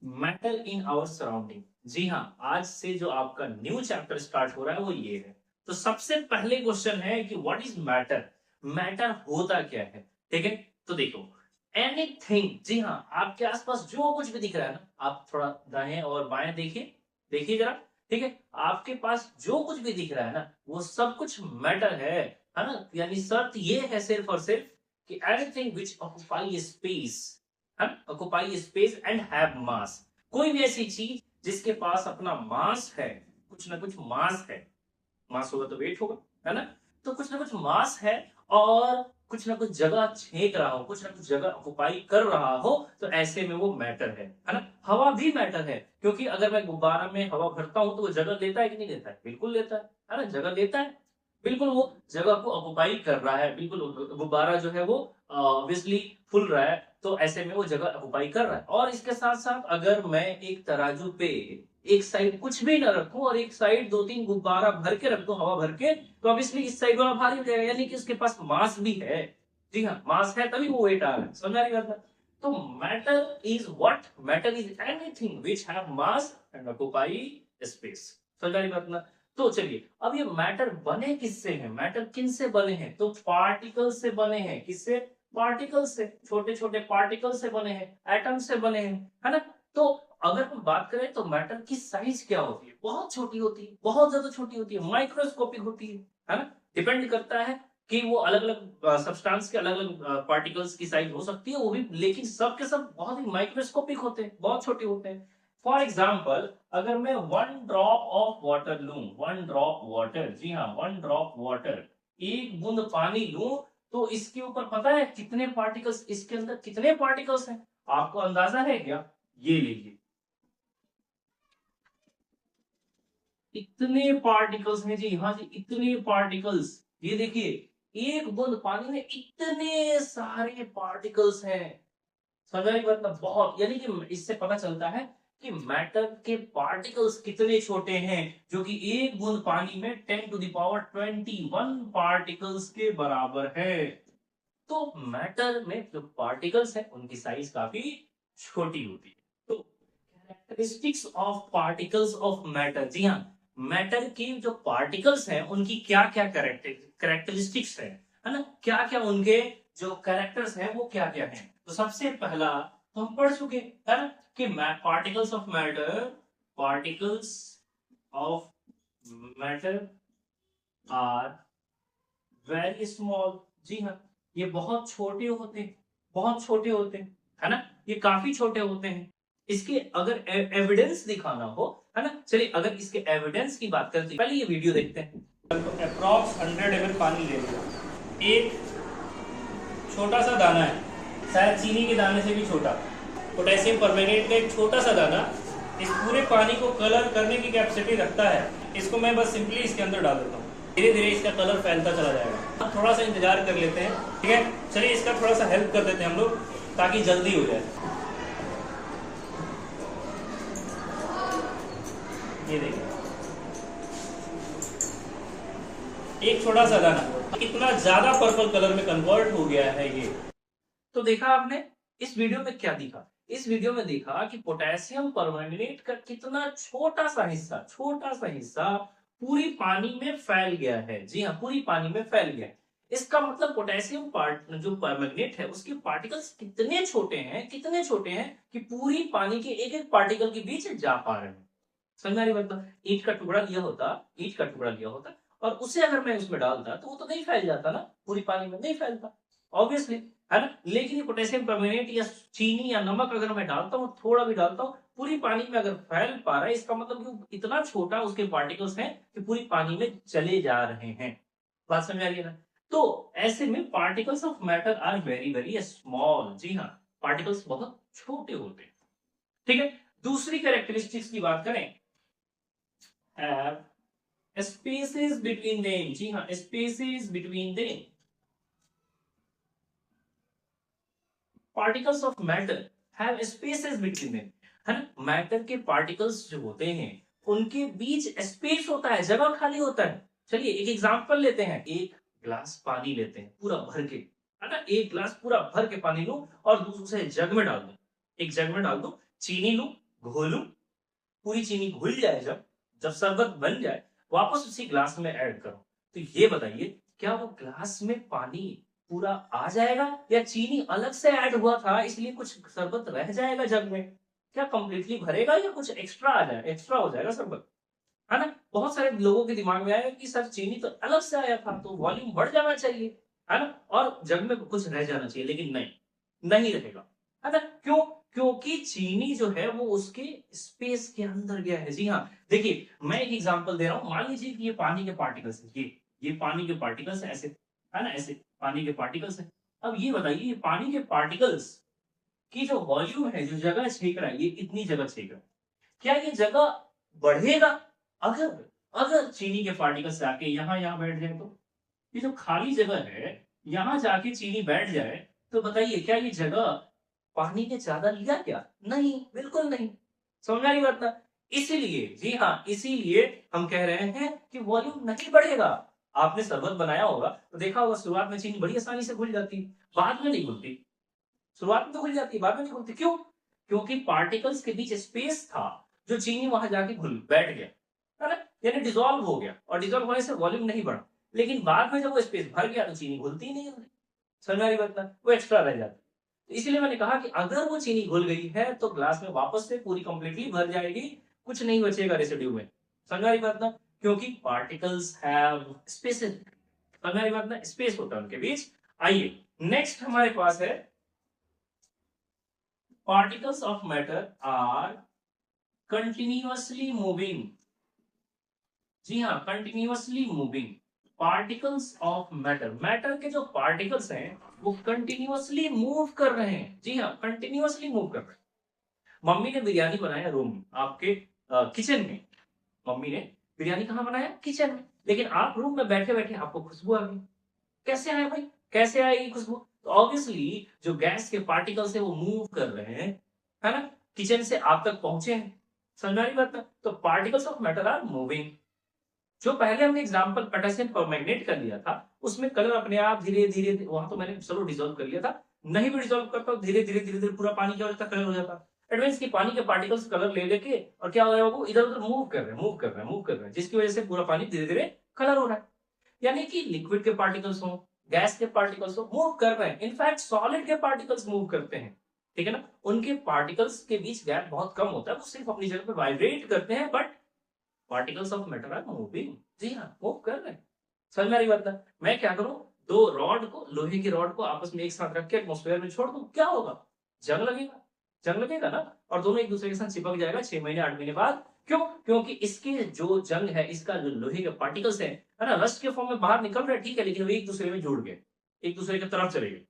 Matter in our surrounding. जी हाँ, आज से जो आपका न्यू चैप्टर स्टार्ट हो रहा है वो ये है। तो सबसे पहले क्वेश्चन है कि व्हाट इज मैटर। मैटर होता क्या है? ठीक है, तो देखो, एनीथिंग। जी हाँ, आपके आसपास जो कुछ भी दिख रहा है ना, आप थोड़ा दाएं और बाएं देखिए, देखिए जरा। ठीक है, आपके पास जो कुछ भी दिख रहा है ना, वो सब कुछ मैटर है ना। यानी शर्त ये है सिर्फ और सिर्फ कि anything which occupy space, occupy space and have मास। कोई भी ऐसी चीज जिसके पास अपना मास है, कुछ ना कुछ मास है, मास होगा तो वेट होगा, है ना। तो कुछ ना कुछ मास है और कुछ ना कुछ जगह छेक रहा हो, कुछ ना कुछ जगह ऑक्युपाई कर रहा हो, तो ऐसे में वो मैटर है ना। हवा भी मैटर है, क्योंकि अगर मैं गुब्बारा में हवा भरता हूं तो वो जगह लेता है कि नहीं लेता है? बिल्कुल लेता है ना, जगह लेता है। बिल्कुल वो जगह को ऑक्युपाई कर रहा है, बिल्कुल गुब्बारा जो है वो ऑब्वियसली फुल रहा है, तो ऐसे में वो जगह ऑक्युपाई कर रहा है। और इसके साथ साथ अगर मैं एक तराजू पे एक साइड कुछ भी ना रखूं और एक साइड दो तीन गुब्बारा भर के रख दूं हवा भर के, तो ऑब्वियसली इस साइड वाला भारी हो जाएगा, यानी कि उसके पास मास भी है। जी हाँ, मास है तभी वो वेट आ रहा है, समझ रही बात? तो matter is what, matter is anything which have mass and occupy space. समझ रही बात ना? तो चलिए, अब ये मैटर बने किससे हैं, मैटर किन से बने हैं? तो पार्टिकल से बने हैं। किससे? पार्टिकल से, छोटे छोटे पार्टिकल से बने हैं, एटम से बने हैं, है ना। तो अगर हम बात करें तो मैटर की साइज क्या होती है? बहुत छोटी होती है, बहुत ज्यादा छोटी होती है, माइक्रोस्कोपिक होती है ना। डिपेंड करता है कि वो अलग अलग सब्सटेंस के अलग अलग पार्टिकल्स की साइज हो सकती है वो भी, लेकिन सब के सब बहुत ही माइक्रोस्कोपिक होते हैं, बहुत छोटे होते हैं। फॉर एग्जाम्पल, अगर मैं वन ड्रॉप ऑफ वाटर लूं, वन ड्रॉप वाटर, जी हाँ, वन ड्रॉप वाटर, एक बूंद पानी लूं, तो इसके ऊपर पता है कितने पार्टिकल्स, इसके अंदर कितने पार्टिकल्स हैं? आपको अंदाजा है क्या? ये लीजिए, इतने पार्टिकल्स हैं जी, हाँ जी, इतने पार्टिकल्स। ये देखिए, एक बूंद पानी में इतने सारे पार्टिकल्स हैं। समझ रही बात ना? बहुत, यानी कि इससे पता चलता है कि मैटर के पार्टिकल्स कितने छोटे हैं, जो कि एक बूंद पानी में 10 टू द पावर 21 पार्टिकल्स के बराबर है। तो मैटर में जो पार्टिकल्स हैं उनकी साइज काफी छोटी होती है। तो characteristics of particles of matter. जी हाँ, मैटर की जो पार्टिकल्स हैं उनकी क्या क्या कैरेक्टरिस्टिक्स है ना, क्या क्या उनके जो कैरेक्टर्स हैं वो क्या क्या हैं। तो सबसे पहला तो हम पढ़ चुके है ना कि particles of matter, particles of matter are very small. जी हाँ, ये बहुत छोटे होते हैं, बहुत छोटे होते हैं, है ना। ये काफी छोटे होते हैं। इसके अगर एविडेंस दिखाना हो, है ना, चलिए अगर इसके एविडेंस की बात करते हैं, पहले ये वीडियो देखते हैं। तो अप्रॉक्स 100 ml पानी ले लिया, एक छोटा सा दाना है, शायद चीनी के दाने से भी छोटा, पोटेशियम परमैंगनेट का एक छोटा सा दाना इस पूरे पानी को कलर करने की कैपेसिटी रखता है। इसको मैं बस सिंपली इसके अंदर डाल देता हूँ, धीरे धीरे इसका कलर फैलता चला जाएगा। थोड़ा सा इंतजार कर लेते हैं, ठीक है। चलिए इसका थोड़ा सा हेल्प कर देते हैं हम लोग, ताकि जल्दी हो जाए। ये देखिए, एक छोटा सा दाना इतना ज्यादा पर्पल कलर में कन्वर्ट हो गया है ये। तो देखा आपने इस वीडियो में क्या दिखा? इस वीडियो में देखा कि पोटेशियम परमैंगनेट का कितना छोटा सा हिस्सा, छोटा सा हिस्सा पूरी पानी में फैल गया है। जी हाँ, पूरी पानी में फैल गया है। इसका मतलब पोटेशियम पार्ट जो परमैंगनेट है उसके पार्टिकल्स कितने छोटे हैं, कितने छोटे हैं कि पूरी पानी के एक एक पार्टिकल के बीच जा पा रहे हैं। समझ रही मतलब, ईंट का टुकड़ा लिया होता, ईंट का टुकड़ा लिया होता और उसे अगर मैं उसमें डालता तो वो तो नहीं फैल जाता ना, पूरी पानी में नहीं फैलता, ऑब्वियसली, है ना। लेकिन ये पोटेशियम परमैंगनेट या चीनी या नमक अगर मैं डालता हूँ, थोड़ा भी डालता हूँ, पूरी पानी में अगर फैल पा रहा है, इसका मतलब कि इतना छोटा उसके पार्टिकल्स हैं कि पूरी पानी में चले जा रहे हैं। बात समझ आ रही है ना? तो ऐसे में particles of matter are very very small. जी हाँ, पार्टिकल्स बहुत छोटे होते हैं, ठीक है। दूसरी कैरेक्टरिस्टिक्स की बात करें, have spaces between them। जी हाँ, spaces between them। Particles of matter have spaces between them, है ना। मैटर के पार्टिकल्स जो होते हैं उनके बीच स्पेस होता है, जगह खाली होता है। चलिए एक एग्जांपल लेते हैं, एक ग्लास पानी लेते हैं पूरा भर के, है ना, एक ग्लास पूरा भर के पानी लूं और दूसरे जग में डाल दूं, एक जग में डाल दूं, चीनी लूं, घोलूं, पूरी चीनी घुल जाए, जब जब शरबत बन जाए, वापस उसी ग्लास में ऐड करो। तो ये बताइए, क्या वो ग्लास में पानी पूरा आ जाएगा, या चीनी अलग से ऐड हुआ था इसलिए कुछ शरबत रह जाएगा जग में? क्या कंप्लीटली भरेगा, या कुछ एक्स्ट्रा आ जाए, एक्स्ट्रा हो जाएगा शरबत? है ना? बहुत सारे लोगों के दिमाग में आया कि सर चीनी तो अलग से आया था, तो वॉल्यूम बढ़ जाना चाहिए, है ना, और जग में कुछ रह जाना चाहिए, लेकिन नहीं, नहीं रहेगा। है ना? क्यों? क्योंकि चीनी जो है वो उसके स्पेस के अंदर गया है। जी हाँ, देखिए मैं एक एग्जांपल दे रहा हूं। मान लीजिए कि ये पानी के पार्टिकल्स है, ये पानी के पार्टिकल्स है, ऐसे, है ना, ऐसे पानी के पार्टिकल्स है। अब ये बताइए, ये पानी के पार्टिकल्स की जो वॉल्यूम है, जो जगह छेक रहा है, ये इतनी जगह छेक रहा है, क्या ये जगह बढ़ेगा? अगर अगर चीनी के पार्टिकल्स जाके यहाँ यहाँ बैठ जाए, तो ये जो खाली जगह है, यहाँ जाके चीनी बैठ जाए, तो बताइए क्या ये जगह पानी ने ज्यादा लिया क्या? नहीं, बिल्कुल नहीं। समझ आ रही बात ना? इसीलिए, जी हाँ, इसीलिए हम कह रहे हैं कि वॉल्यूम नहीं बढ़ेगा। आपने शरबत बनाया होगा तो देखा होगा, शुरुआत में चीनी बड़ी आसानी से घुल जाती है, बाद में नहीं घुलती। शुरुआत में तो खुल जाती है, बाद में नहीं खुलती। क्यों? क्योंकि पार्टिकल्स के बीच स्पेस था, जो चीनी वहां जाके घुल बैठ गया, है ना, यानी डिसॉल्व हो गया, और डिसॉल्व होने से वॉल्यूम नहीं बढ़ा। लेकिन बाद में जब वो स्पेस भर गया तो चीनी घुलती ही नहीं है। समझ में बात ना? वो एक्स्ट्रा रह जाती। तो इसीलिए मैंने कहा कि अगर वो चीनी घुल गई है तो ग्लास में वापस से पूरी कंप्लीटली भर जाएगी, कुछ नहीं बचेगा रेसिड्यू में। समझ में बात ना? क्योंकि पार्टिकल्स हैव स्पेसेस। समझ में बात ना? स्पेस होता है उनके बीच। आइए नेक्स्ट हमारे पास है, particles of matter are continuously moving। जी हाँ, continuously moving. Particles of matter, matter के जो पार्टिकल्स हैं वो कंटिन्यूअसली मूव कर रहे हैं। जी हाँ, कंटिन्यूअसली मूव कर रहे हैं। मम्मी ने बिरयानी बनाया रूम में, आपके किचन में। मम्मी ने बिरयानी कहाँ बनाया? किचन में। लेकिन आप रूम में बैठे बैठे आपको खुशबू आ गई। कैसे आया भाई? कैसे आएगी खुशबू? तो ऑब्वियसली जो गैस के पार्टिकल्स है वो मूव कर रहे हैं, है ना, किचन से आप तक पहुंचे हैं। समझ में आ रही बात ना? तो particles of matter are moving. जो पहले हमने एग्जांपल पोटेशियम परमैंगनेट कर लिया था, उसमें कलर अपने आप धीरे धीरे, वहां तो मैंने चलो डिसॉल्व कर लिया था, नहीं भी डिसॉल्व करता धीरे धीरे धीरे धीरे पूरा पानी क्या हो जाता, कलर हो जाता। इट मींस कि पानी के पार्टिकल्स कलर ले लेके और क्या हो रहा है, वो इधर उधर मूव कर रहे हैं, मूव कर रहे हैं, मूव कर रहे हैं, जिसकी वजह से पूरा पानी धीरे धीरे कलर हो रहा है। यानी कि लिक्विड के पार्टिकल्स हो, गैस के पार्टिकल्स हो, मूव कर रहे हैं। इनफैक्ट सॉलिड के पार्टिकल्स मूव करते हैं, ठीक है ना, उनके पार्टिकल्स के बीच गैप बहुत कम होता है, वो सिर्फ अपनी जगह पे वाइब्रेट करते हैं, but particles of matter are moving. जी हाँ, मूव कर रहे हैं। समझ में आ रही बात ना? मैं क्या करूं, दो रॉड को, लोहे की रॉड को आपस में एक साथ रख के एटमोस्फेयर में छोड़ दूं, क्या होगा? जंग लगेगा, जंग लगेगा ना, और दोनों एक दूसरे के साथ चिपक जाएगा 6 महीने 8 महीने बाद। क्यों? क्योंकि इसके जो जंग है, इसका जो लोहे के पार्टिकल्स है ना, रस्ट के फॉर्म में बाहर निकल रहे, ठीक है, लेकिन वो एक दूसरे में जुड़ गए, एक दूसरे की तरफ चले गए।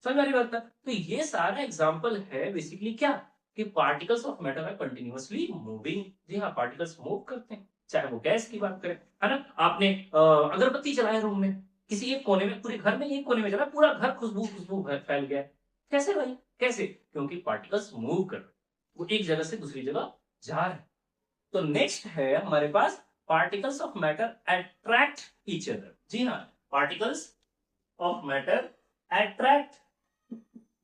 समझ में आ रही बात ना? तो ये सारा एग्जाम्पल है बेसिकली क्या, कि particles of matter are continuously moving. जी हाँ, पार्टिकल्स मूव करते हैं, चाहे वो गैस की बात करें, है ना। आपने अगरबत्ती जलाया रूम में, किसी एक कोने में, पूरे घर में एक कोने में जला, पूरा घर खुशबू खुशबू फैल गया। कैसे भाई? कैसे? क्योंकि पार्टिकल्स मूव कर रहे हैं, वो एक जगह से दूसरी जगह जा रहे हैं। तो नेक्स्ट है हमारे पास, particles of matter attract each other. जी हाँ, पार्टिकल्स ऑफ मैटर अट्रैक्ट,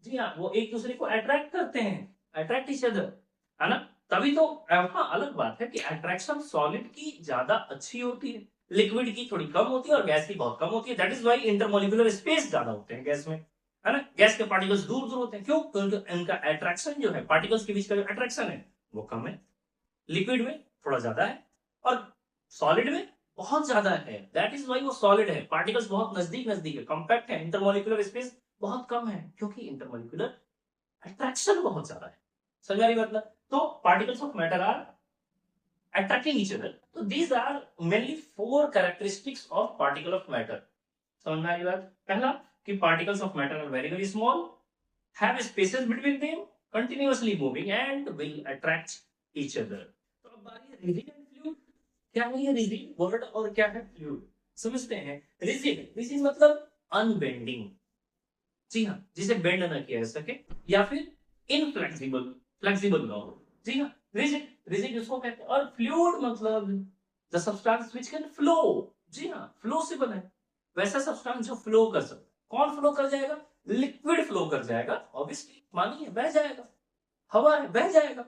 जी हाँ, वो एक दूसरे को अट्रैक्ट करते हैं, अट्रैक्ट ईच अदर, है ना। तभी तो हाँ, अलग बात है कि अट्रैक्शन सॉलिड की ज्यादा अच्छी होती है, लिक्विड की थोड़ी कम होती है, और गैस की बहुत कम होती है। That is why intermolecular space ज्यादा होते हैं गैस में, है ना। गैस के पार्टिकल्स दूर दूर होते हैं, क्यों? क्योंकि इनका अट्रैक्शन जो है, पार्टिकल्स के बीच का जो अट्रैक्शन है वो कम है। लिक्विड में थोड़ा ज्यादा है, और सॉलिड में बहुत ज्यादा है। दैट इज वाई वो सॉलिड है, पार्टिकल्स बहुत नजदीक नजदीक है, कॉम्पैक्ट है, इंटरमोलिकुलर स्पेस बहुत कम है, क्योंकि इंटरमोलिकुलर अट्रैक्शन बहुत ज्यादा है। समझ आ रही बात ना? तो particles of matter are attracting each other. तो these are mainly 4 characteristics of particle of matter. समझ में आ रही बात? पहला, कि particles of matter are very very small, have spaces between them, continuously moving and will attract each other। तो अब बारी है rigid and fluid। क्या है ये rigid वर्ड और क्या है fluid? समझते हैं। rigid मतलब अनबेंडिंग, जी हाँ, जिसे बेंड ना किया जा सके, या फिर इनफ्लेक्सिबल, फ्लेक्सिबल ना हो। जी हाँ, रिजिड, रिजिड उसको कहते हैं। और फ्लूइड मतलब the substance which can flow. जी हाँ, फ्लो से बना है, वैसा सब्सटेंस जो फ्लो कर सकता है। कौन फ्लो कर जाएगा? लिक्विड फ्लो कर जाएगा, ऑब्वियसली, मानिए बह जाएगा, हवा है बह जाएगा।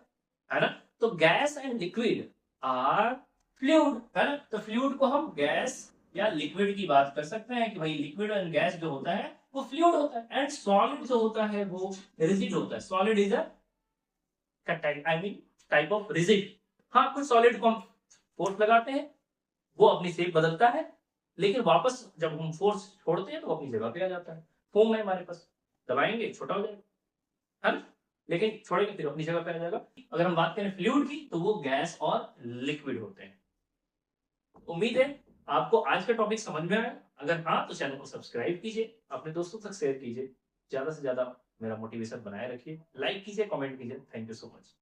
है ना। तो gas and liquid are fluid, है ना। तो फ्लूइड को हम गैस या लिक्विड की बात कर सकते हैं कि भाई लिक्विड एंड गैस जो होता है वो फ्लूइड होता है, एंड सॉलिड जो होता है वो रिजिड होता है। Solid is I mean type of rigid. हाँ, कुछ सॉलिड को हम फोर्स लगाते हैं, वो अपनी शेप बदलता है, लेकिन वापस जब हम फोर्स छोड़ते हैं तो वो अपनी जगह पे आ जाता है। फोम है हमारे पास, दबाएंगे छोटा हो जाएगा, है ना, लेकिन छोड़ेंगे फिर अपनी जगह पे आ जाएगा। अगर हम बात करें फ्लूइड की तो वो गैस और लिक्विड होते हैं। उम्मीद है आपको आज का टॉपिक समझ में आया। अगर हाँ तो चैनल को सब्सक्राइब कीजिए, अपने दोस्तों तक शेयर कीजिए, ज्यादा से ज्यादा मेरा मोटिवेशन बनाए रखिए, लाइक कीजिए, कमेंट कीजिए। Thank you so much.